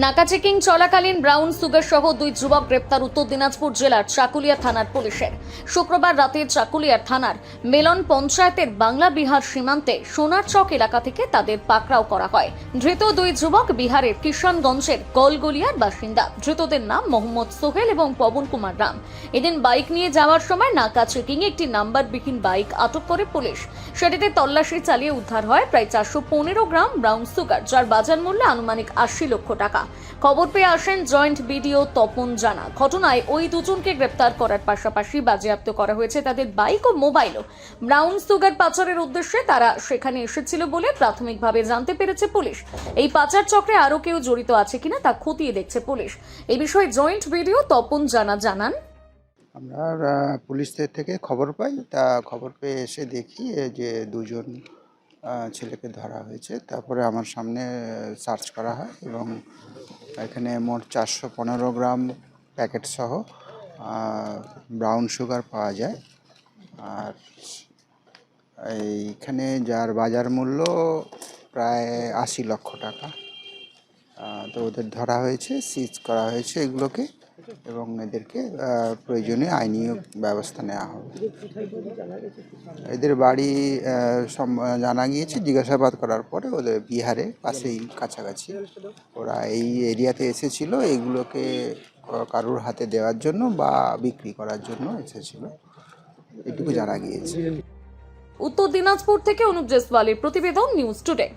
নাকা চেকিং চলাকালীন brown sugar সহ দুই যুবক গ্রেপ্তার উত্তর দিনাজপুর জেলার চাকুলিয়া থানার পুলিশের। শুক্রবার রাতে চাকুলিয়া থানার মেলন পঞ্চায়েতের বাংলা বিহার সীমান্তে সোনারচক এলাকা থেকে তাদের পাকড়াও করা হয়। ধৃত দুই যুবক বিহারের কিষানগঞ্জের গলগলিয়ার বাসিন্দা। ধৃতদের নাম মোহাম্মদ সোহেল এবং পবন কুমার রাম। এদিন বাইক নিয়ে যাওয়ার সময় নাকা চেকিং একটি নাম্বারবিহীন বাইক আটক করে পুলিশ। সেটিতে তল্লাশি চালিয়ে উদ্ধার হয় প্রায় 415 গ্রাম ব্রাউন সুগার, যার বাজার মূল্য আনুমানিক 80 লক্ষ টাকা। খবর পেয়ে আসেন জয়েন্ট বিডিও তপন জানা। ঘটনায় ওই দুজনকে গ্রেপ্তার করার পাশাপাশি বাজেয়াপ্ত করা হয়েছে তাদের বাইক ও মোবাইলও। ব্রাউন সুগার পাচারের উদ্দেশ্যে তারা সেখানে এসেছিল বলে প্রাথমিকভাবে জানতে পেরেছে পুলিশ। এই পাচার চক্রে আরও কেউ জড়িত আছে কিনা তা খতিয়ে দেখছে পুলিশ। এই বিষয়ে জয়েন্ট বিডিও তপন জানা জানান, আমরা পুলিশদের থেকে খবর পাই, তা খবর পেয়ে এসে দেখি যে দুজন ছেলেকে ধরা হয়েছে। তারপরে আমার সামনে সার্চ করা হয় এবং এখানে মোট 415 গ্রাম প্যাকেট সহ ব্রাউন সুগার পাওয়া যায়। আর এইখানে যার বাজার মূল্য প্রায় 80 লক্ষ টাকা। তো ওদের ধরা হয়েছে, সিজ করা হয়েছে এগুলোকে এবং এদেরকে প্রয়োজনীয় আইনি ব্যবস্থা নেওয়া হবে। এদের বাড়ি জানা গিয়েছে, জিজ্ঞাসাবাদ করার পরে ওদের বিহারে পাশেই কাছাকাছি। ওরা এই এরিয়াতে এসেছিল এইগুলোকে কারুর হাতে দেওয়ার জন্য বা বিক্রি করার জন্য এসেছিল, এটুকু জানা গিয়েছে। উত্তর দিনাজপুর থেকে অনুপ জেসওয়ালের প্রতিবেদন, নিউজ টুডে।